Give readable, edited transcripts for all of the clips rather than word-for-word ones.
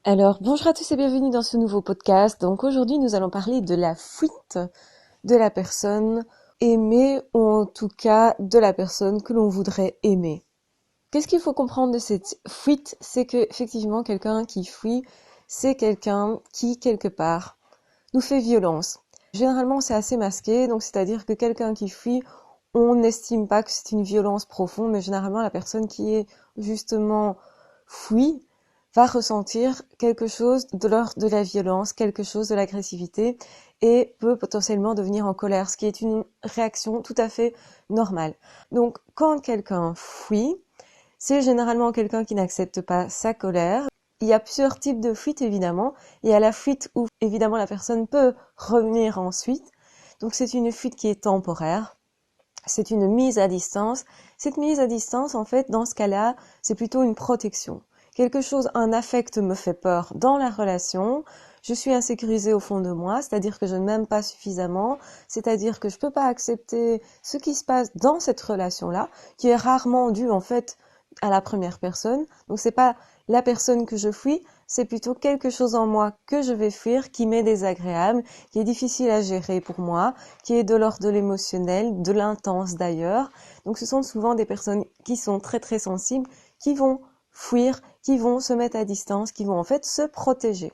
Alors, bonjour à tous et bienvenue dans ce nouveau podcast. Donc aujourd'hui, nous allons parler de la fuite de la personne aimée ou en tout cas de la personne que l'on voudrait aimer. Qu'est-ce qu'il faut comprendre de cette fuite? C'est que effectivement, quelqu'un qui fuit, c'est quelqu'un qui quelque part nous fait violence. Généralement, c'est assez masqué, donc c'est-à-dire que quelqu'un qui fuit, on n'estime pas que c'est une violence profonde, mais généralement la personne qui est justement fuit va ressentir quelque chose de l'ordre de la violence, quelque chose de l'agressivité et peut potentiellement devenir en colère, ce qui est une réaction tout à fait normale. Donc quand quelqu'un fuit, c'est généralement quelqu'un qui n'accepte pas sa colère. Il y a plusieurs types de fuite évidemment. Il y a la fuite où évidemment la personne peut revenir ensuite. Donc c'est une fuite qui est temporaire. C'est une mise à distance. Cette mise à distance, en fait, dans ce cas-là, c'est plutôt une protection. Quelque chose, un affect me fait peur dans la relation. Je suis insécurisée au fond de moi, c'est-à-dire que je ne m'aime pas suffisamment, c'est-à-dire que je peux pas accepter ce qui se passe dans cette relation-là, qui est rarement due, en fait, à la première personne. Donc c'est pas la personne que je fuis, c'est plutôt quelque chose en moi que je vais fuir, qui m'est désagréable, qui est difficile à gérer pour moi, qui est de l'ordre de l'émotionnel, de l'intense d'ailleurs. Donc ce sont souvent des personnes qui sont très très sensibles, qui vont fuir, qui vont se mettre à distance, qui vont en fait se protéger.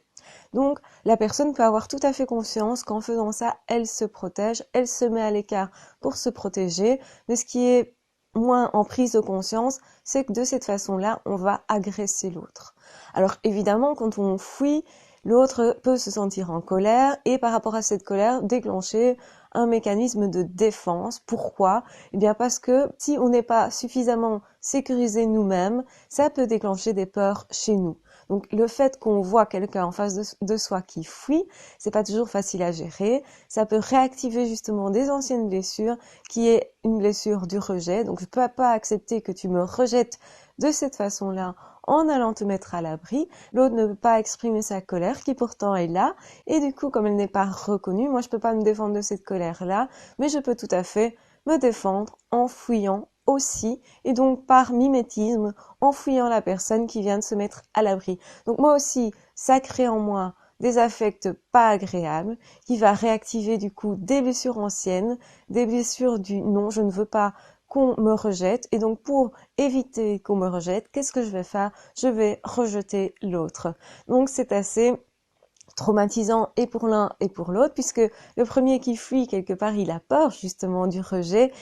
Donc la personne peut avoir tout à fait conscience qu'en faisant ça, elle se protège, elle se met à l'écart pour se protéger, mais ce qui est moins en prise de conscience, c'est que de cette façon-là, on va agresser l'autre. Alors évidemment, quand on fuit, l'autre peut se sentir en colère et par rapport à cette colère, déclencher un mécanisme de défense. Pourquoi? Eh bien parce que si on n'est pas suffisamment sécurisé nous-mêmes, ça peut déclencher des peurs chez nous. Donc le fait qu'on voit quelqu'un en face de soi qui fuit, c'est pas toujours facile à gérer. Ça peut réactiver justement des anciennes blessures, qui est une blessure du rejet. Donc je peux pas accepter que tu me rejettes de cette façon-là en allant te mettre à l'abri. L'autre ne peut pas exprimer sa colère qui pourtant est là. Et du coup, comme elle n'est pas reconnue, moi je peux pas me défendre de cette colère-là, mais je peux tout à fait me défendre en fuyant aussi, et donc par mimétisme, en fuyant la personne qui vient de se mettre à l'abri. Donc moi aussi, ça crée en moi des affects pas agréables, qui va réactiver du coup des blessures anciennes, des blessures du non, je ne veux pas qu'on me rejette. Et donc pour éviter qu'on me rejette, qu'est-ce que je vais faire? Je vais rejeter l'autre. Donc c'est assez traumatisant et pour l'un et pour l'autre, puisque le premier qui fuit quelque part, il a peur justement du rejet,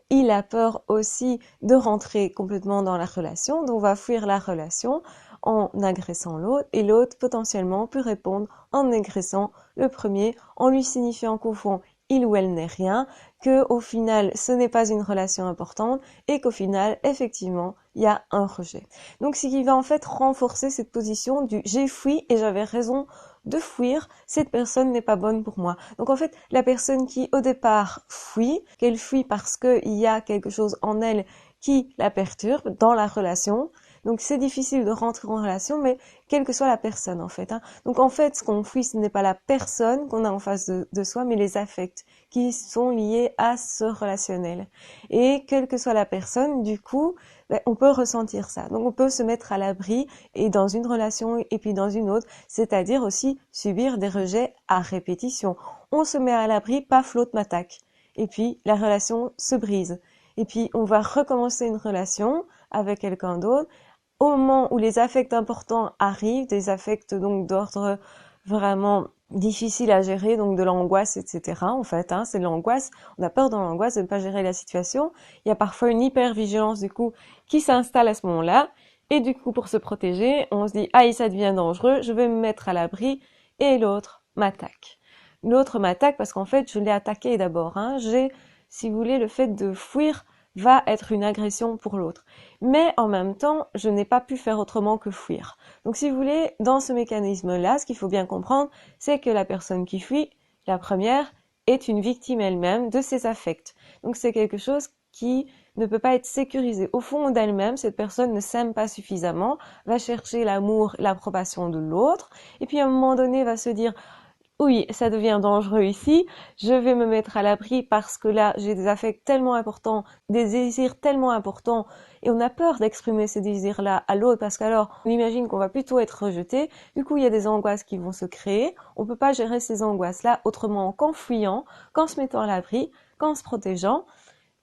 il a peur aussi de rentrer complètement dans la relation, donc on va fuir la relation en agressant l'autre, et l'autre potentiellement peut répondre en agressant le premier, en lui signifiant qu'au fond, il ou elle n'est rien, que au final, ce n'est pas une relation importante, et qu'au final, effectivement, il y a un rejet. Donc, ce qui va en fait renforcer cette position du j'ai fui et j'avais raison de fuir, cette personne n'est pas bonne pour moi. Donc en fait, la personne qui au départ fuit, qu'elle fuit parce qu'il y a quelque chose en elle qui la perturbe dans la relation, donc c'est difficile de rentrer en relation, mais quelle que soit la personne en fait. Donc en fait, ce qu'on fuit, ce n'est pas la personne qu'on a en face de soi, mais les affects qui sont liés à ce relationnel. Et quelle que soit la personne, du coup, on peut ressentir ça. Donc on peut se mettre à l'abri et dans une relation et puis dans une autre, c'est-à-dire aussi subir des rejets à répétition. On se met à l'abri, paf, l'autre m'attaque. Et puis la relation se brise. Et puis on va recommencer une relation avec quelqu'un d'autre. Au moment où les affects importants arrivent, des affects donc d'ordre vraiment difficile à gérer, donc de l'angoisse, etc. En fait, c'est de l'angoisse. On a peur dans l'angoisse de ne pas gérer la situation. Il y a parfois une hypervigilance du coup qui s'installe à ce moment-là. Et du coup, pour se protéger, on se dit ah, ça devient dangereux, je vais me mettre à l'abri. Et l'autre m'attaque. L'autre m'attaque parce qu'en fait, je l'ai attaqué d'abord. J'ai, si vous voulez, le fait de fuir va être une agression pour l'autre. Mais en même temps, je n'ai pas pu faire autrement que fuir. Donc si vous voulez, dans ce mécanisme-là, ce qu'il faut bien comprendre, c'est que la personne qui fuit, la première, est une victime elle-même de ses affects. Donc c'est quelque chose qui ne peut pas être sécurisé. Au fond d'elle-même, cette personne ne s'aime pas suffisamment, va chercher l'amour, l'approbation de l'autre, et puis à un moment donné va se dire oui, ça devient dangereux ici, je vais me mettre à l'abri parce que là, j'ai des affects tellement importants, des désirs tellement importants, et on a peur d'exprimer ces désirs-là à l'autre parce qu'alors, on imagine qu'on va plutôt être rejeté, du coup, il y a des angoisses qui vont se créer, on peut pas gérer ces angoisses-là autrement qu'en fuyant, qu'en se mettant à l'abri, qu'en se protégeant,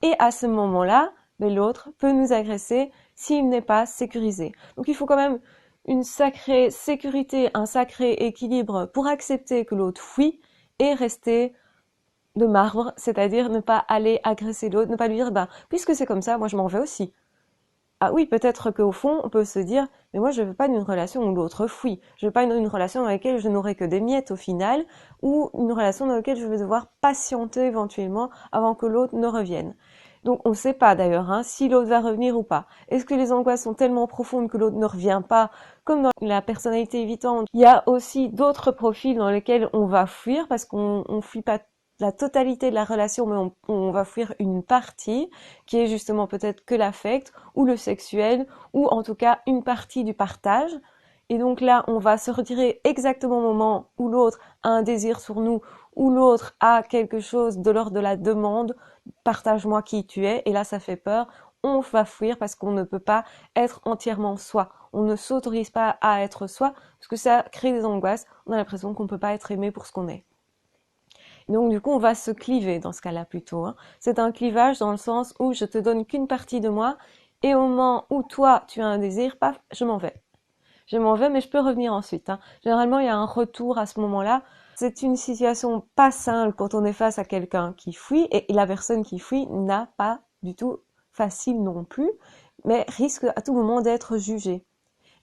et à ce moment-là, mais l'autre peut nous agresser s'il n'est pas sécurisé. Donc il faut quand même une sacrée sécurité, un sacré équilibre pour accepter que l'autre fuit et rester de marbre, c'est-à-dire ne pas aller agresser l'autre, ne pas lui dire, bah, puisque c'est comme ça, moi je m'en vais aussi. Ah oui, peut-être qu'au fond, on peut se dire, mais moi je veux pas d'une relation où l'autre fuit. Je veux pas une relation dans laquelle je n'aurai que des miettes au final, ou une relation dans laquelle je vais devoir patienter éventuellement avant que l'autre ne revienne. Donc on ne sait pas d'ailleurs si l'autre va revenir ou pas. Est-ce que les angoisses sont tellement profondes que l'autre ne revient pas, comme dans la personnalité évitante? Il y a aussi d'autres profils dans lesquels on va fuir parce qu'on fuit pas la totalité de la relation, mais on va fuir une partie qui est justement peut-être que l'affect ou le sexuel ou en tout cas une partie du partage. Et donc là, on va se retirer exactement au moment où l'autre a un désir sur nous, où l'autre a quelque chose de l'ordre de la demande, partage-moi qui tu es, et là ça fait peur, on va fuir parce qu'on ne peut pas être entièrement soi. On ne s'autorise pas à être soi parce que ça crée des angoisses, on a l'impression qu'on ne peut pas être aimé pour ce qu'on est. Donc du coup, on va se cliver dans ce cas-là plutôt. C'est un clivage dans le sens où je te donne qu'une partie de moi et au moment où toi, tu as un désir, paf, je m'en vais. Je m'en vais, mais je peux revenir ensuite. Généralement, il y a un retour à ce moment-là. C'est une situation pas simple quand on est face à quelqu'un qui fuit et la personne qui fuit n'a pas du tout facile non plus, mais risque à tout moment d'être jugée.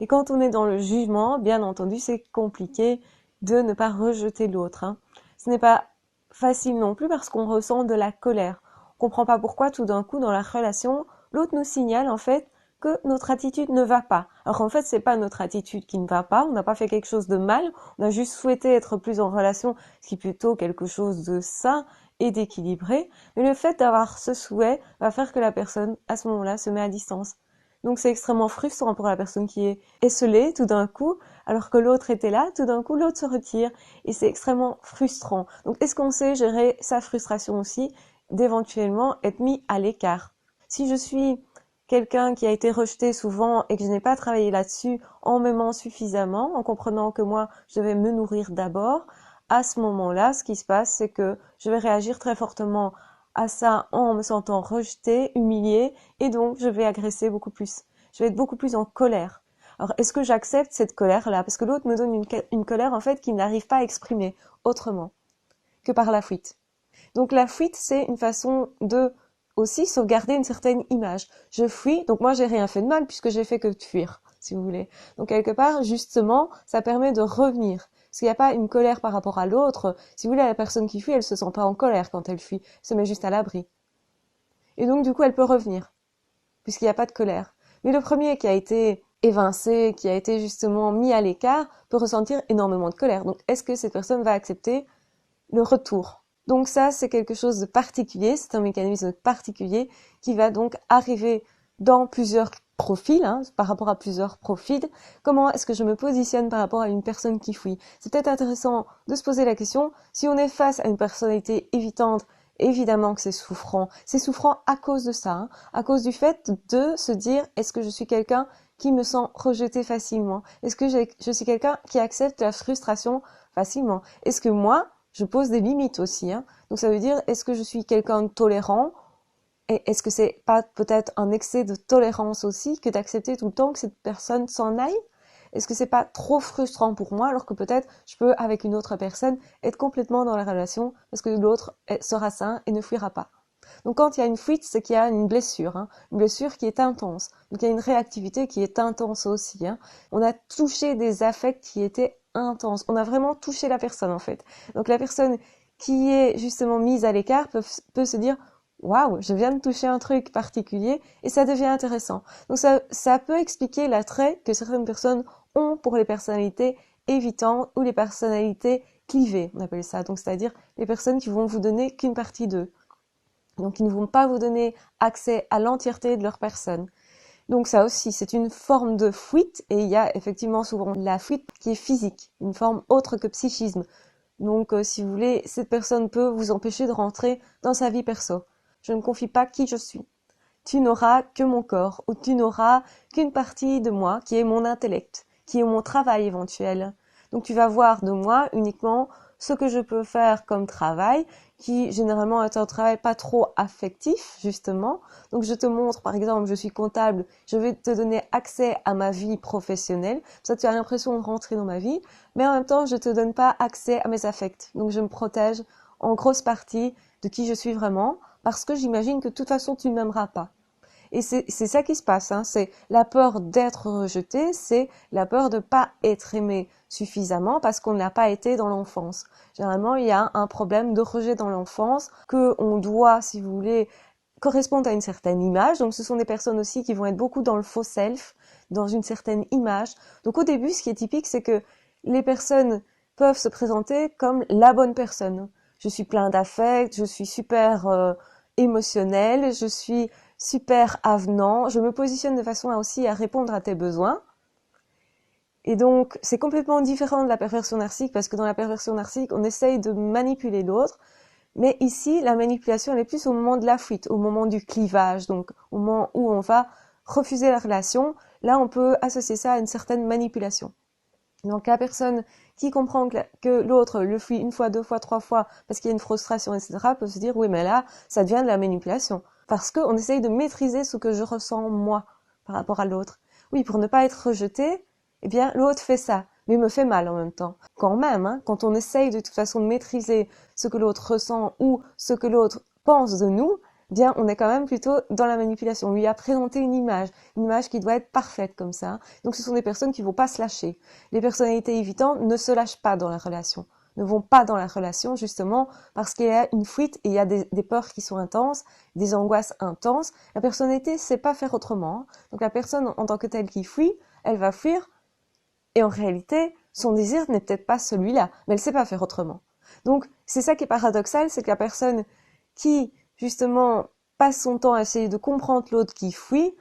Et quand on est dans le jugement, bien entendu, c'est compliqué de ne pas rejeter l'autre. Ce n'est pas facile non plus parce qu'on ressent de la colère. On comprend pas pourquoi tout d'un coup dans la relation, l'autre nous signale en fait que notre attitude ne va pas. Alors en fait, c'est pas notre attitude qui ne va pas, on n'a pas fait quelque chose de mal, on a juste souhaité être plus en relation, ce qui est plutôt quelque chose de sain et d'équilibré, mais le fait d'avoir ce souhait va faire que la personne, à ce moment-là, se met à distance. Donc c'est extrêmement frustrant pour la personne qui est esselée tout d'un coup, alors que l'autre était là, tout d'un coup l'autre se retire et c'est extrêmement frustrant. Donc est-ce qu'on sait gérer sa frustration aussi, d'éventuellement être mis à l'écart? Si je suis quelqu'un qui a été rejeté souvent et que je n'ai pas travaillé là-dessus en m'aimant suffisamment, en comprenant que moi je devais me nourrir d'abord, à ce moment-là, ce qui se passe, c'est que je vais réagir très fortement à ça en me sentant rejetée, humiliée, et donc je vais agresser beaucoup plus. Je vais être beaucoup plus en colère. Alors, est-ce que j'accepte cette colère-là? Parce que l'autre me donne une colère, en fait, qu'il n'arrive pas à exprimer autrement que par la fuite. Donc, la fuite, c'est une façon de aussi sauvegarder une certaine image. Je fuis, donc moi, j'ai rien fait de mal puisque j'ai fait que de fuir, si vous voulez. Donc, quelque part, justement, ça permet de revenir. Parce qu'il n'y a pas une colère par rapport à l'autre. Si vous voulez, la personne qui fuit, elle se sent pas en colère quand elle fuit. Elle se met juste à l'abri. Et donc, du coup, elle peut revenir, puisqu'il n'y a pas de colère. Mais le premier qui a été évincé, qui a été justement mis à l'écart, peut ressentir énormément de colère. Donc, est-ce que cette personne va accepter le retour? Donc ça, c'est quelque chose de particulier, c'est un mécanisme particulier qui va donc arriver dans plusieurs profils, par rapport à plusieurs profils. Comment est-ce que je me positionne par rapport à une personne qui fuit? C'est peut-être intéressant de se poser la question, si on est face à une personnalité évitante, évidemment que c'est souffrant. C'est souffrant à cause de ça, à cause du fait de se dire, est-ce que je suis quelqu'un qui me sent rejeté facilement? Est-ce que je suis quelqu'un qui accepte la frustration facilement? Est-ce que moi, je pose des limites aussi, Donc ça veut dire, est-ce que je suis quelqu'un de tolérant? Et est-ce que c'est pas peut-être un excès de tolérance aussi que d'accepter tout le temps que cette personne s'en aille? Est-ce que c'est pas trop frustrant pour moi alors que peut-être je peux avec une autre personne être complètement dans la relation parce que l'autre sera sain et ne fuira pas? Donc quand il y a une fuite, c'est qu'il y a une blessure qui est intense. Donc il y a une réactivité qui est intense aussi. On a touché des affects qui étaient intenses. On a vraiment touché la personne en fait. Donc la personne qui est justement mise à l'écart peut se dire waouh, je viens de toucher un truc particulier et ça devient intéressant. Donc ça peut expliquer l'attrait que certaines personnes ont pour les personnalités évitantes ou les personnalités clivées, on appelle ça. Donc c'est-à-dire les personnes qui vont vous donner qu'une partie d'eux. Donc, ils ne vont pas vous donner accès à l'entièreté de leur personne. Donc, ça aussi, c'est une forme de fuite et il y a effectivement souvent la fuite qui est physique, une forme autre que psychisme. Donc, si vous voulez, cette personne peut vous empêcher de rentrer dans sa vie perso. Je ne confie pas qui je suis. Tu n'auras que mon corps, ou tu n'auras qu'une partie de moi, qui est mon intellect, qui est mon travail éventuel. Donc tu vas voir de moi uniquement ce que je peux faire comme travail, qui généralement est un travail pas trop affectif, justement. Donc je te montre, par exemple, je suis comptable, je vais te donner accès à ma vie professionnelle. Ça, tu as l'impression de rentrer dans ma vie, mais en même temps, je te donne pas accès à mes affects. Donc je me protège en grosse partie de qui je suis vraiment, parce que j'imagine que de toute façon, tu ne m'aimeras pas. Et c'est ça qui se passe, hein. C'est la peur d'être rejeté, c'est la peur de pas être aimé suffisamment parce qu'on n'a pas été dans l'enfance. Généralement, il y a un problème de rejet dans l'enfance que on doit, si vous voulez, correspondre à une certaine image. Donc, ce sont des personnes aussi qui vont être beaucoup dans le faux self, dans une certaine image. Donc, au début, ce qui est typique, c'est que les personnes peuvent se présenter comme la bonne personne. Je suis plein d'affect, je suis super émotionnel, je suis super avenant, je me positionne de façon à répondre à tes besoins. Et donc, c'est complètement différent de la perversion narcissique parce que dans la perversion narcissique, on essaye de manipuler l'autre. Mais ici, la manipulation, elle est plus au moment de la fuite, au moment du clivage, donc au moment où on va refuser la relation. Là, on peut associer ça à une certaine manipulation. Donc, la personne qui comprend que l'autre le fuit une fois, deux fois, trois fois, parce qu'il y a une frustration, etc., peut se dire, oui, mais là, ça devient de la manipulation. Parce qu'on essaye de maîtriser ce que je ressens, moi, par rapport à l'autre. Oui, pour ne pas être rejeté, eh bien, l'autre fait ça, mais me fait mal en même temps. Quand même, hein, quand on essaye de toute façon de maîtriser ce que l'autre ressent ou ce que l'autre pense de nous, eh bien, on est quand même plutôt dans la manipulation. On lui a présenté une image qui doit être parfaite comme ça. Donc, ce sont des personnes qui vont pas se lâcher. Les personnalités évitantes ne se lâchent pas dans la relation, ne vont pas dans la relation justement parce qu'il y a une fuite et il y a des peurs qui sont intenses, des angoisses intenses. La personnalité sait pas faire autrement. Donc, la personne en tant que telle qui fuit, elle va fuir et en réalité, son désir n'est peut-être pas celui-là, mais elle sait pas faire autrement. Donc, c'est ça qui est paradoxal, c'est que la personne qui, justement, passe son temps à essayer de comprendre l'autre qui fuit,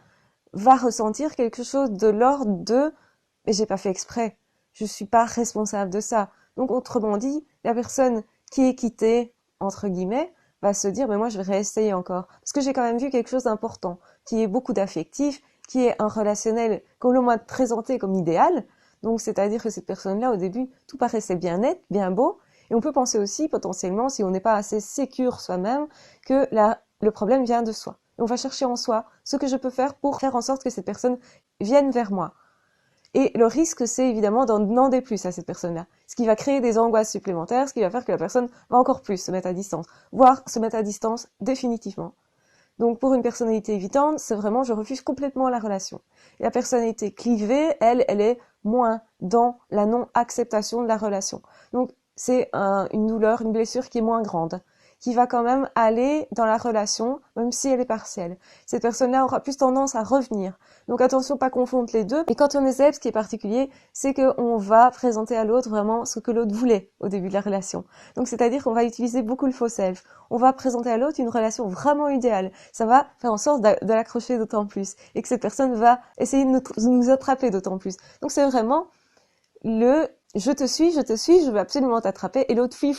va ressentir quelque chose de l'ordre de « mais j'ai pas fait exprès, je suis pas responsable de ça ». Donc, autrement dit, la personne qui est quittée, entre guillemets, va se dire « mais moi, je vais réessayer encore ». Parce que j'ai quand même vu quelque chose d'important, qui est beaucoup d'affectif, qui est un relationnel que l'on m'a présenté comme idéal. Donc, c'est-à-dire que cette personne-là, au début, tout paraissait bien net, bien beau. Et on peut penser aussi, potentiellement, si on n'est pas assez sécure soi-même, que le problème vient de soi. Et on va chercher en soi ce que je peux faire pour faire en sorte que cette personne vienne vers moi. Et le risque, c'est évidemment d'en demander plus à cette personne-là. Ce qui va créer des angoisses supplémentaires, ce qui va faire que la personne va encore plus se mettre à distance, voire se mettre à distance définitivement. Donc pour une personnalité évitante, c'est vraiment je refuse complètement la relation. Et la personnalité clivée, elle est moins dans la non-acceptation de la relation. Donc c'est une douleur, une blessure qui est moins grande, qui va quand même aller dans la relation, même si elle est partielle. Cette personne-là aura plus tendance à revenir. Donc attention, pas confondre les deux. Et quand on essaie, ce qui est particulier, c'est qu'on va présenter à l'autre vraiment ce que l'autre voulait au début de la relation. Donc c'est-à-dire qu'on va utiliser beaucoup le faux self. On va présenter à l'autre une relation vraiment idéale. Ça va faire en sorte de l'accrocher d'autant plus. Et que cette personne va essayer de nous attraper d'autant plus. Donc c'est vraiment le je te suis, je veux absolument t'attraper. Et l'autre fuit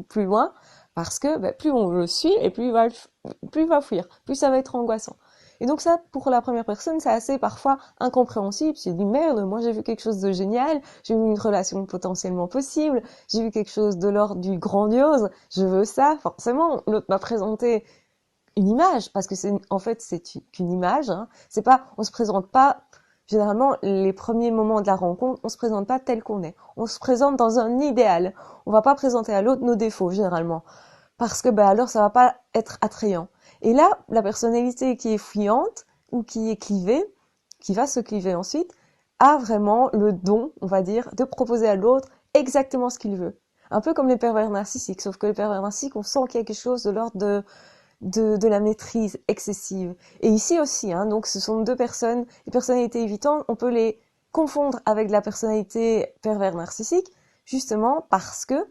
plus loin. Parce que plus on le suit et plus il va fuir, plus ça va être angoissant. Et donc ça, pour la première personne, c'est assez parfois incompréhensible. J'ai dit merde, moi j'ai vu quelque chose de génial, j'ai vu une relation potentiellement possible, j'ai vu quelque chose de l'ordre du grandiose, je veux ça. Forcément, l'autre m'a présenté une image, parce que c'est qu'une image. Hein. C'est pas, on se présente pas. Généralement, les premiers moments de la rencontre, on se présente pas tel qu'on est. On se présente dans un idéal. On va pas présenter à l'autre nos défauts, généralement. Parce que, alors, ça va pas être attrayant. Et là, la personnalité qui est fuyante, ou qui est clivée, qui va se cliver ensuite, a vraiment le don, on va dire, de proposer à l'autre exactement ce qu'il veut. Un peu comme les pervers narcissiques, sauf que les pervers narcissiques, on sent qu'il y a quelque chose de l'ordre de la maîtrise excessive. Et ici aussi, hein, donc ce sont deux personnes, les personnalités évitantes, on peut les confondre avec la personnalité pervers narcissique, justement parce que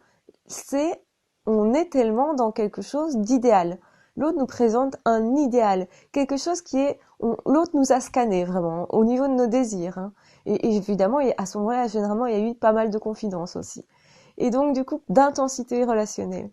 on est tellement dans quelque chose d'idéal. L'autre nous présente un idéal, quelque chose l'autre nous a scanné vraiment, au niveau de nos désirs. Hein. Et évidemment, à ce moment-là, généralement, il y a eu pas mal de confidences aussi. et donc du coup d'intensité relationnelle.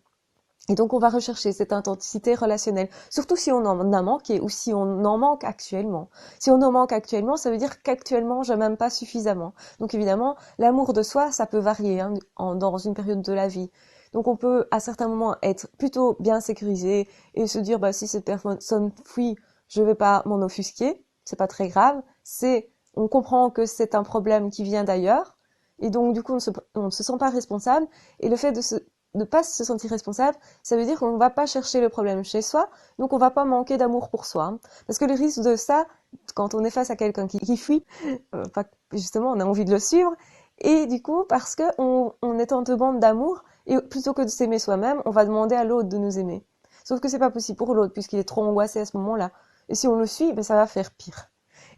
Et donc on va rechercher cette intensité relationnelle, surtout si on en a manqué ou si on en manque actuellement. Si on en manque actuellement, ça veut dire qu'actuellement je m'aime pas suffisamment. Donc évidemment, l'amour de soi, ça peut varier dans une période de la vie. Donc on peut à certains moments être plutôt bien sécurisé et se dire si cette personne fuit, je vais pas m'en offusquer, c'est pas très grave. On comprend que c'est un problème qui vient d'ailleurs et donc du coup on ne se sent pas responsable, et le fait de ne pas se sentir responsable, ça veut dire qu'on ne va pas chercher le problème chez soi, donc on va pas manquer d'amour pour soi. Hein. Parce que le risque de ça, quand on est face à quelqu'un qui fuit, justement on a envie de le suivre, et du coup parce que on est en demande d'amour, et plutôt que de s'aimer soi-même, on va demander à l'autre de nous aimer. Sauf que c'est pas possible pour l'autre, puisqu'il est trop angoissé à ce moment-là. Et si on le suit, ça va faire pire.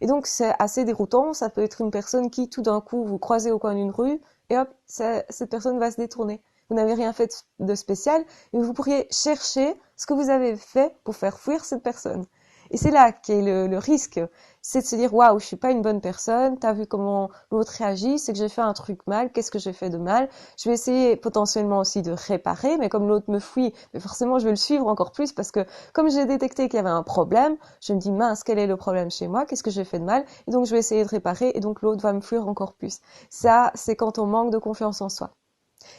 Et donc c'est assez déroutant, ça peut être une personne qui tout d'un coup vous croisez au coin d'une rue, et hop, cette personne va se détourner. Vous n'avez rien fait de spécial, mais vous pourriez chercher ce que vous avez fait pour faire fuir cette personne. Et c'est là qu'est le risque, c'est de se dire waouh, je suis pas une bonne personne, t'as vu comment l'autre réagit, c'est que j'ai fait un truc mal, qu'est-ce que j'ai fait de mal, je vais essayer potentiellement aussi de réparer, mais comme l'autre me fuit, mais forcément je vais le suivre encore plus, parce que comme j'ai détecté qu'il y avait un problème, je me dis mince, quel est le problème chez moi, qu'est-ce que j'ai fait de mal, et donc je vais essayer de réparer, et donc l'autre va me fuir encore plus. Ça, c'est quand on manque de confiance en soi.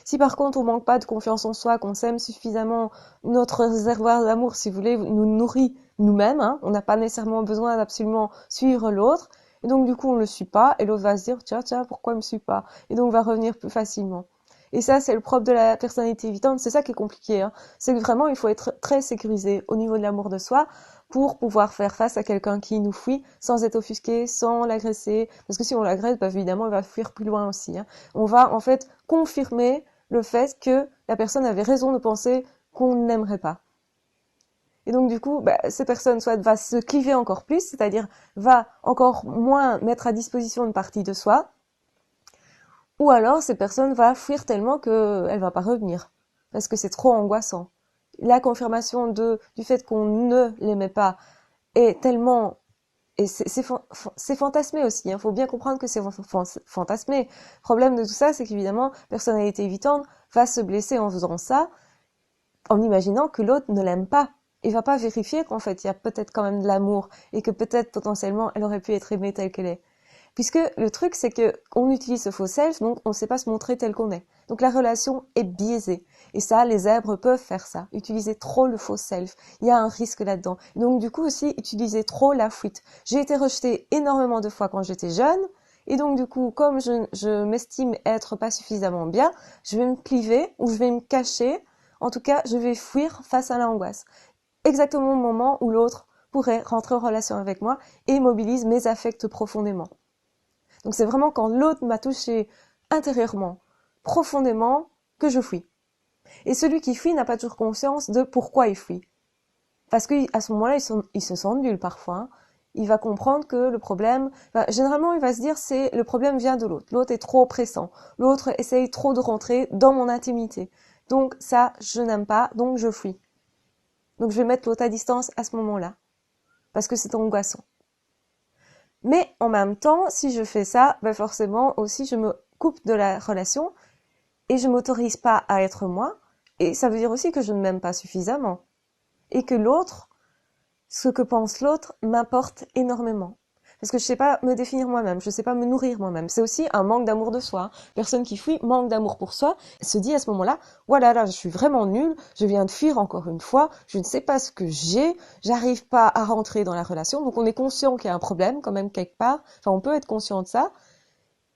Si par contre on manque pas de confiance en soi, qu'on s'aime suffisamment, notre réservoir d'amour, si vous voulez, nous nourrit nous-mêmes, hein, on n'a pas nécessairement besoin d'absolument suivre l'autre, et donc du coup on le suit pas, et l'autre va se dire tiens, pourquoi il me suit pas? Et donc va revenir plus facilement. Et ça, c'est le propre de la personnalité évitante, c'est ça qui est compliqué, hein. C'est que vraiment il faut être très sécurisé au niveau de l'amour de soi pour pouvoir faire face à quelqu'un qui nous fuit sans être offusqué, sans l'agresser, parce que si on l'agresse, évidemment il va fuir plus loin aussi, hein. On va en fait confirmer le fait que la personne avait raison de penser qu'on n'aimerait pas. Et donc du coup, cette personne soit va se cliver encore plus, c'est-à-dire va encore moins mettre à disposition une partie de soi, ou alors cette personne va fuir tellement qu'elle va pas revenir, parce que c'est trop angoissant. La confirmation du fait qu'on ne l'aimait pas est tellement... Et c'est fantasmé aussi, il faut bien comprendre que c'est fantasmé. Le problème de tout ça, c'est qu'évidemment, personnalité évitante va se blesser en faisant ça, en imaginant que l'autre ne l'aime pas. Il va pas vérifier qu'en fait, il y a peut-être quand même de l'amour, et que peut-être potentiellement, elle aurait pu être aimée telle qu'elle est. Puisque le truc, c'est que on utilise ce faux self, donc on ne sait pas se montrer tel qu'on est. Donc la relation est biaisée. Et ça, les zèbres peuvent faire ça. Utiliser trop le faux self. Il y a un risque là-dedans. Donc du coup aussi, utiliser trop la fuite. J'ai été rejetée énormément de fois quand j'étais jeune. Et donc du coup, comme je m'estime être pas suffisamment bien, je vais me cliver ou je vais me cacher. En tout cas, je vais fuir face à l'angoisse. Exactement au moment où l'autre pourrait rentrer en relation avec moi et mobilise mes affects profondément. Donc c'est vraiment quand l'autre m'a touché intérieurement, profondément, que je fuis. Et celui qui fuit n'a pas toujours conscience de pourquoi il fuit. Parce qu'à ce moment-là, il se sent nul parfois. Hein. Il va comprendre que le problème... généralement, il va se dire le problème vient de l'autre. L'autre est trop oppressant. L'autre essaye trop de rentrer dans mon intimité. Donc ça, je n'aime pas, donc je fuis. Donc je vais mettre l'autre à distance à ce moment-là. Parce que c'est angoissant. Mais en même temps, si je fais ça, forcément aussi je me coupe de la relation et je m'autorise pas à être moi. Et ça veut dire aussi que je ne m'aime pas suffisamment. Et que l'autre, ce que pense l'autre, m'importe énormément. Parce que je sais pas me définir moi-même, je sais pas me nourrir moi-même. C'est aussi un manque d'amour de soi. Personne qui fuit manque d'amour pour soi, se dit à ce moment-là, voilà, là, je suis vraiment nulle, je viens de fuir encore une fois, je ne sais pas ce que j'ai, j'arrive pas à rentrer dans la relation. Donc on est conscient qu'il y a un problème quand même quelque part. Enfin, on peut être conscient de ça.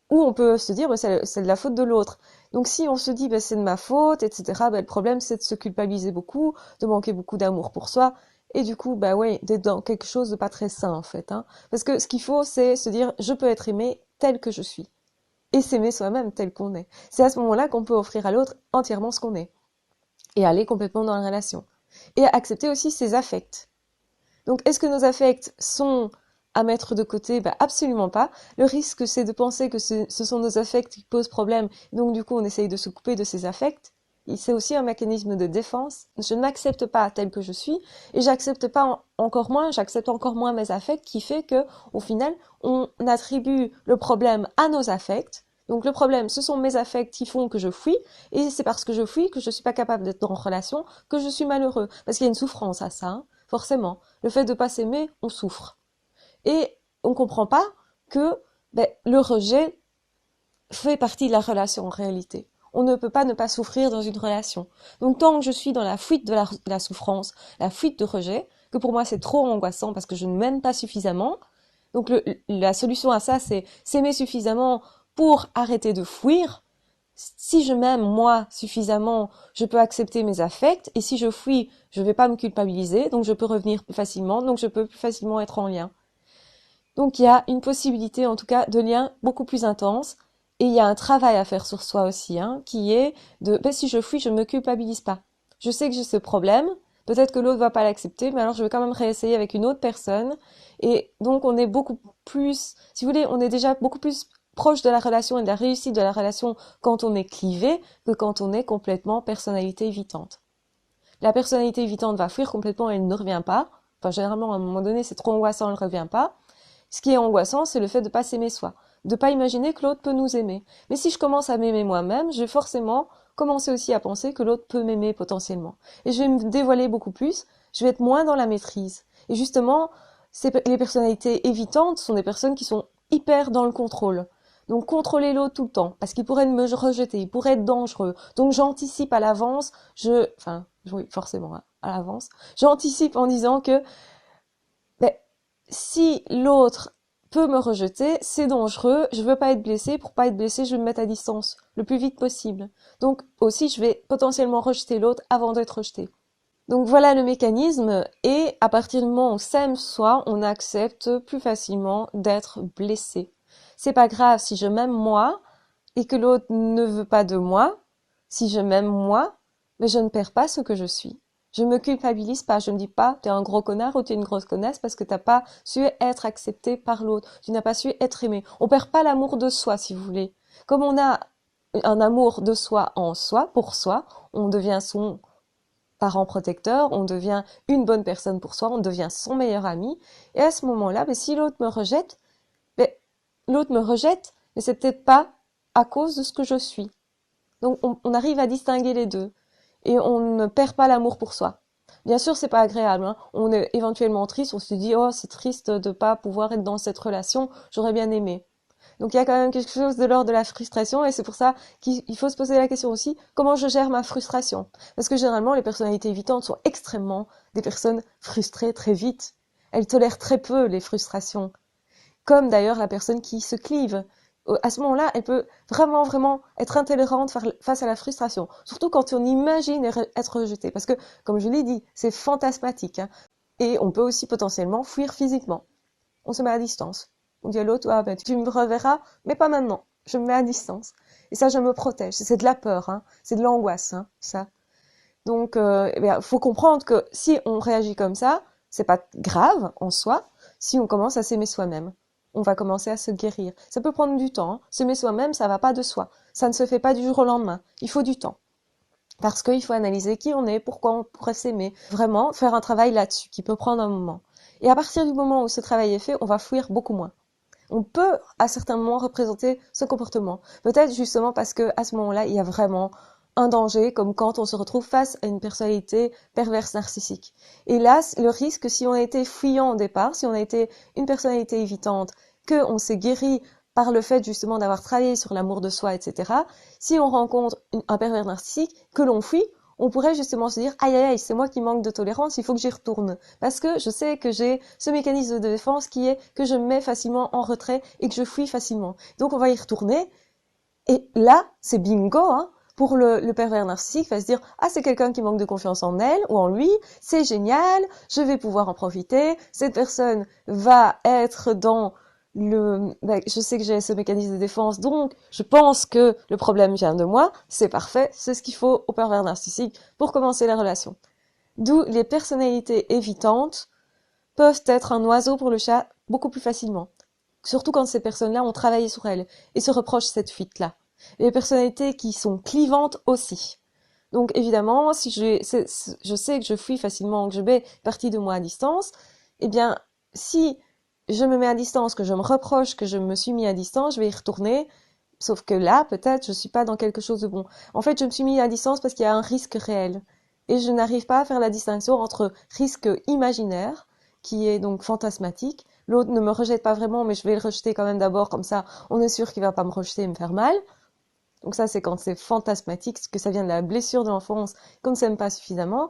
Ou on peut se dire, c'est de la faute de l'autre. Donc si on se dit, c'est de ma faute, etc., le problème c'est de se culpabiliser beaucoup, de manquer beaucoup d'amour pour soi. Et du coup, d'être dans quelque chose de pas très sain, en fait, hein. Parce que ce qu'il faut, c'est se dire, je peux être aimé tel que je suis. Et s'aimer soi-même tel qu'on est. C'est à ce moment-là qu'on peut offrir à l'autre entièrement ce qu'on est. Et aller complètement dans la relation. Et accepter aussi ses affects. Donc, est-ce que nos affects sont à mettre de côté? Absolument pas. Le risque, c'est de penser que ce sont nos affects qui posent problème. Donc, du coup, on essaye de se couper de ces affects. C'est aussi un mécanisme de défense. Je ne m'accepte pas tel que je suis et j'accepte encore moins mes affects, qui fait que, au final, on attribue le problème à nos affects, Donc le problème, ce sont mes affects qui font que je fuis, et c'est parce que je fuis que je suis pas capable d'être en relation que je suis malheureux. Parce qu'il y a une souffrance à ça, hein, forcément. Le fait de pas s'aimer, on souffre. Et on comprend pas que le rejet fait partie de la relation en réalité. On ne peut pas ne pas souffrir dans une relation. Donc tant que je suis dans la fuite de la souffrance, la fuite de rejet, que pour moi c'est trop angoissant parce que je ne m'aime pas suffisamment, donc la solution à ça c'est s'aimer suffisamment pour arrêter de fuir. Si je m'aime moi suffisamment, je peux accepter mes affects, et si je fuis, je ne vais pas me culpabiliser, donc je peux revenir plus facilement, donc je peux plus facilement être en lien. Donc il y a une possibilité en tout cas de lien beaucoup plus intense, et il y a un travail à faire sur soi aussi, hein, qui est de si je fuis, je ne me culpabilise pas. Je sais que j'ai ce problème, peut-être que l'autre va pas l'accepter, mais alors je vais quand même réessayer avec une autre personne, et donc on est beaucoup plus, si vous voulez, on est déjà beaucoup plus proche de la relation et de la réussite de la relation quand on est clivé que quand on est complètement personnalité évitante. La personnalité évitante va fuir complètement et elle ne revient pas. Enfin, généralement, à un moment donné, c'est trop angoissant, elle ne revient pas. Ce qui est angoissant, c'est le fait de pas s'aimer soi, de pas imaginer que l'autre peut nous aimer. Mais si je commence à m'aimer moi-même, je vais forcément commencer aussi à penser que l'autre peut m'aimer potentiellement. Et je vais me dévoiler beaucoup plus, je vais être moins dans la maîtrise. Et justement, les personnalités évitantes sont des personnes qui sont hyper dans le contrôle. Donc contrôler l'autre tout le temps, parce qu'il pourrait me rejeter, il pourrait être dangereux. Donc j'anticipe à l'avance, oui, forcément, hein, à l'avance. J'anticipe en disant que ben, si l'autre peut me rejeter, c'est dangereux, je veux pas être blessée, pour pas être blessée, je vais me mettre à distance le plus vite possible. Donc aussi, je vais potentiellement rejeter l'autre avant d'être rejetée. Donc voilà le mécanisme, et à partir du moment où on s'aime soi, on accepte plus facilement d'être blessé. C'est pas grave si je m'aime moi et que l'autre ne veut pas de moi. Si je m'aime moi, mais je ne perds pas ce que je suis. Je me culpabilise pas, je me dis pas t'es un gros connard ou t'es une grosse connasse parce que t'as pas su être accepté par l'autre, tu n'as pas su être aimé. On perd pas l'amour de soi, si vous voulez. Comme on a un amour de soi en soi, pour soi, on devient son parent protecteur, on devient une bonne personne pour soi, on devient son meilleur ami. Et à ce moment-là, si l'autre me rejette, l'autre me rejette, mais c'est peut-être pas à cause de ce que je suis. Donc on arrive à distinguer les deux et on ne perd pas l'amour pour soi. Bien sûr, c'est pas agréable, hein. On est éventuellement triste, on se dit oh c'est triste de pas pouvoir être dans cette relation, j'aurais bien aimé. Donc il y a quand même quelque chose de l'ordre de la frustration, et c'est pour ça qu'il faut se poser la question aussi, comment je gère ma frustration? Parce que généralement les personnalités évitantes sont extrêmement des personnes frustrées très vite. Elles tolèrent très peu les frustrations, comme d'ailleurs la personne qui se clive. À ce moment-là, elle peut vraiment, vraiment être intolérante face à la frustration. Surtout quand on imagine être rejeté. Parce que, comme je l'ai dit, c'est fantasmatique, hein. Et on peut aussi potentiellement fuir physiquement. On se met à distance. On dit à l'autre, ah ben, tu me reverras, mais pas maintenant. Je me mets à distance. Et ça, je me protège. C'est de la peur, hein. C'est de l'angoisse, hein, ça. Donc, faut comprendre que si on réagit comme ça, c'est pas grave en soi, si on commence à s'aimer soi-même. On va commencer à se guérir. Ça peut prendre du temps, hein. S'aimer soi-même, ça va pas de soi. Ça ne se fait pas du jour au lendemain. Il faut du temps. Parce qu'il faut analyser qui on est, pourquoi on pourrait s'aimer. Vraiment, faire un travail là-dessus, qui peut prendre un moment. Et à partir du moment où ce travail est fait, on va fuir beaucoup moins. On peut, à certains moments, représenter ce comportement. Peut-être justement parce que, à ce moment-là, il y a vraiment un danger, comme quand on se retrouve face à une personnalité perverse narcissique. Et là, le risque, si on a été fuyant au départ, si on a été une personnalité évitante, qu'on s'est guéri par le fait justement d'avoir travaillé sur l'amour de soi, etc., si on rencontre un pervers narcissique, que l'on fuit, on pourrait justement se dire aïe aïe aïe, c'est moi qui manque de tolérance, il faut que j'y retourne, parce que je sais que j'ai ce mécanisme de défense qui est que je me mets facilement en retrait et que je fuis facilement. Donc on va y retourner, et là c'est bingo, hein. Pour le pervers narcissique, il va se dire ah c'est quelqu'un qui manque de confiance en elle ou en lui, c'est génial, je vais pouvoir en profiter, cette personne va être dans je sais que j'ai ce mécanisme de défense, donc je pense que le problème vient de moi, c'est parfait, c'est ce qu'il faut au pervers narcissique pour commencer la relation. D'où les personnalités évitantes peuvent être un oiseau pour le chat beaucoup plus facilement. Surtout quand ces personnes-là ont travaillé sur elles et se reprochent cette fuite-là. Les personnalités qui sont clivantes aussi. Donc évidemment, si je sais que je fuis facilement, que je mets partie de moi à distance, eh bien, si je me mets à distance, que je me reproche que je me suis mis à distance, je vais y retourner. Sauf que là, peut-être, je suis pas dans quelque chose de bon. En fait, je me suis mis à distance parce qu'il y a un risque réel. Et je n'arrive pas à faire la distinction entre risque imaginaire, qui est donc fantasmatique. L'autre ne me rejette pas vraiment, mais je vais le rejeter quand même d'abord, comme ça, on est sûr qu'il va pas me rejeter et me faire mal. Donc ça, c'est quand c'est fantasmatique, que ça vient de la blessure de l'enfance, qu'on ne s'aime pas suffisamment.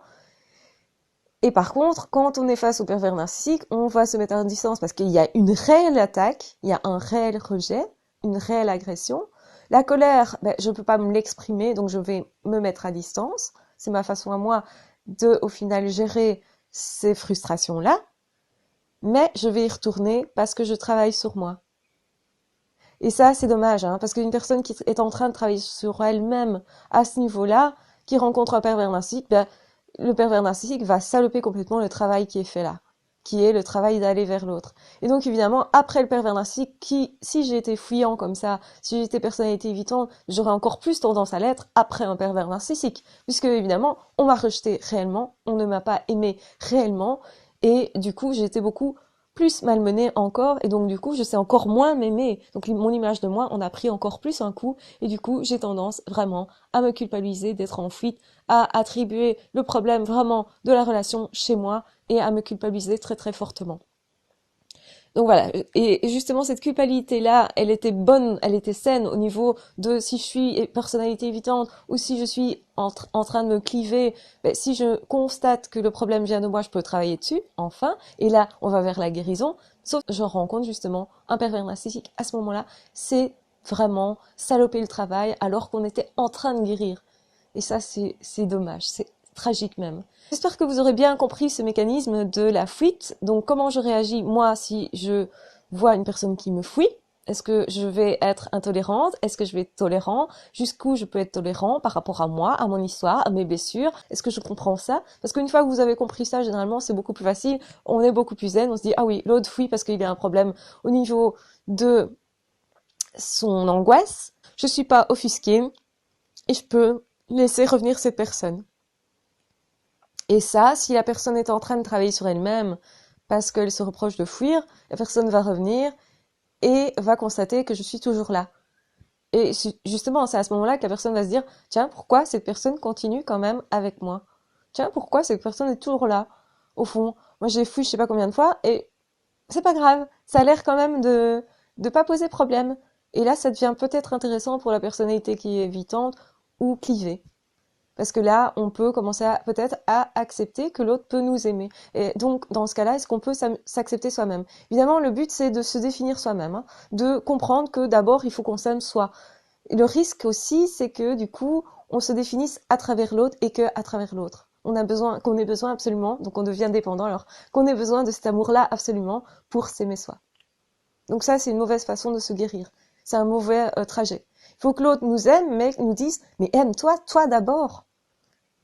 Et par contre, quand on est face au pervers narcissique, on va se mettre à distance parce qu'il y a une réelle attaque, il y a un réel rejet, une réelle agression. La colère, je peux pas me l'exprimer, donc je vais me mettre à distance. C'est ma façon à moi de, au final, gérer ces frustrations-là. Mais je vais y retourner parce que je travaille sur moi. Et ça, c'est dommage, hein, parce qu'une personne qui est en train de travailler sur elle-même à ce niveau-là, qui rencontre un pervers narcissique, le pervers narcissique va saloper complètement le travail qui est fait là, qui est le travail d'aller vers l'autre. Et donc, évidemment, après le pervers narcissique, si j'ai été fuyant comme ça, si j'étais personnalité évitante, j'aurais encore plus tendance à l'être après un pervers narcissique. Puisque, évidemment, on m'a rejeté réellement, on ne m'a pas aimé réellement, et du coup, j'ai été beaucoup plus malmenée encore, et donc du coup, je sais encore moins m'aimer. Donc mon image de moi, on a pris encore plus un coup, et du coup, j'ai tendance vraiment à me culpabiliser d'être en fuite, à attribuer le problème vraiment de la relation chez moi, et à me culpabiliser très très fortement. Donc voilà, et justement cette culpabilité-là, elle était bonne, elle était saine au niveau de si je suis personnalité évitante ou si je suis en train de me cliver, si je constate que le problème vient de moi, je peux travailler dessus, enfin, et là, on va vers la guérison, sauf que je rencontre justement un pervers narcissique. À ce moment-là, c'est vraiment saloper le travail alors qu'on était en train de guérir. Et ça, c'est dommage, c'est tragique même. J'espère que vous aurez bien compris ce mécanisme de la fuite. Donc, comment je réagis, moi, si je vois une personne qui me fuit? Est-ce que je vais être intolérante? Est-ce que je vais être tolérant? Jusqu'où je peux être tolérant par rapport à moi, à mon histoire, à mes blessures? Est-ce que je comprends ça? Parce qu'une fois que vous avez compris ça, généralement, c'est beaucoup plus facile. On est beaucoup plus zen. On se dit, ah oui, l'autre fuit parce qu'il y a un problème au niveau de son angoisse. Je suis pas offusquée et je peux laisser revenir cette personne. Et ça, si la personne est en train de travailler sur elle-même parce qu'elle se reproche de fuir, la personne va revenir et va constater que je suis toujours là. Et justement, c'est à ce moment-là que la personne va se dire, tiens, pourquoi cette personne continue quand même avec moi? Tiens, pourquoi cette personne est toujours là? Au fond, moi j'ai fui je sais pas combien de fois et c'est pas grave. Ça a l'air quand même de pas poser problème. Et là, ça devient peut-être intéressant pour la personnalité qui est évitante ou clivée. Parce que là, on peut commencer peut-être à accepter que l'autre peut nous aimer. Et donc, dans ce cas-là, est-ce qu'on peut s'accepter soi-même? Évidemment, le but, c'est de se définir soi-même, hein, de comprendre que d'abord, il faut qu'on s'aime soi. Et le risque aussi, c'est que du coup, on se définisse à travers l'autre et que à travers l'autre. Qu'on ait besoin absolument, donc on devient dépendant, alors qu'on ait besoin de cet amour-là absolument pour s'aimer soi. Donc ça, c'est une mauvaise façon de se guérir. C'est un mauvais trajet. Il faut que l'autre nous aime, mais nous dise, mais aime-toi, toi d'abord.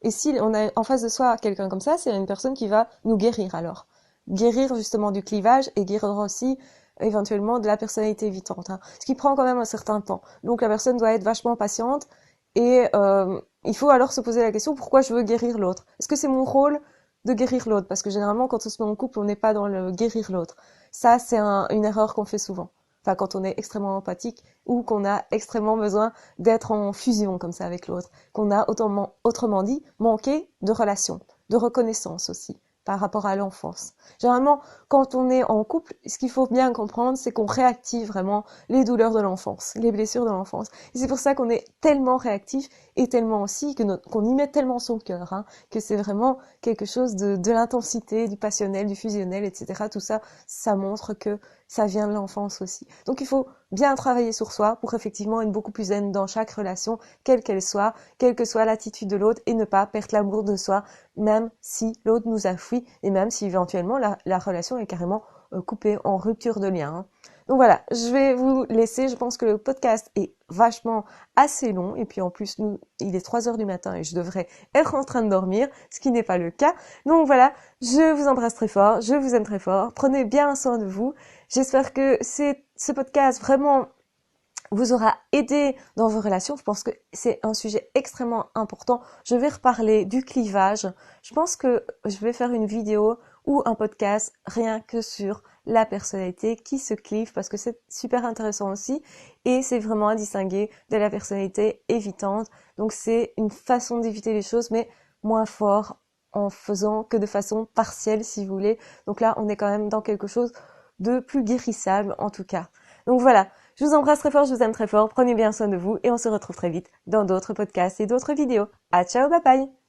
Et si on a en face de soi quelqu'un comme ça, c'est une personne qui va nous guérir alors. Guérir justement du clivage et guérir aussi éventuellement de la personnalité évitante. Hein. Ce qui prend quand même un certain temps. Donc la personne doit être vachement patiente et il faut alors se poser la question pourquoi je veux guérir l'autre. Est-ce que c'est mon rôle de guérir l'autre? Parce que généralement quand on se met en couple, on n'est pas dans le guérir l'autre. Ça, c'est une erreur qu'on fait souvent. Enfin, quand on est extrêmement empathique ou qu'on a extrêmement besoin d'être en fusion comme ça avec l'autre, qu'on a autrement dit manqué de relation, de reconnaissance aussi par rapport à l'enfance. Généralement, quand on est en couple, ce qu'il faut bien comprendre, c'est qu'on réactive vraiment les douleurs de l'enfance, les blessures de l'enfance. Et c'est pour ça qu'on est tellement réactif et tellement aussi qu'on y met tellement son cœur, hein, que c'est vraiment quelque chose de l'intensité, du passionnel, du fusionnel, etc. Tout ça, ça montre que ça vient de l'enfance aussi. Donc il faut bien travailler sur soi pour effectivement être beaucoup plus zen dans chaque relation, quelle qu'elle soit, quelle que soit l'attitude de l'autre, et ne pas perdre l'amour de soi, même si l'autre nous a fui, et même si éventuellement la relation est carrément coupée, en rupture de lien. Hein. Donc voilà, je vais vous laisser, je pense que le podcast est vachement assez long, et puis en plus, il est 3 heures du matin et je devrais être en train de dormir, ce qui n'est pas le cas. Donc voilà, je vous embrasse très fort, je vous aime très fort, prenez bien soin de vous. J'espère que ce podcast vraiment vous aura aidé dans vos relations. Je pense que c'est un sujet extrêmement important. Je vais reparler du clivage. Je pense que je vais faire une vidéo ou un podcast rien que sur la personnalité qui se clive, parce que c'est super intéressant aussi, et c'est vraiment à distinguer de la personnalité évitante. Donc c'est une façon d'éviter les choses, mais moins fort, en faisant que de façon partielle, si vous voulez. Donc là, on est quand même dans quelque chose de plus guérissable, en tout cas. Donc voilà, je vous embrasse très fort, je vous aime très fort, prenez bien soin de vous, et on se retrouve très vite dans d'autres podcasts et d'autres vidéos. À ciao, bye bye!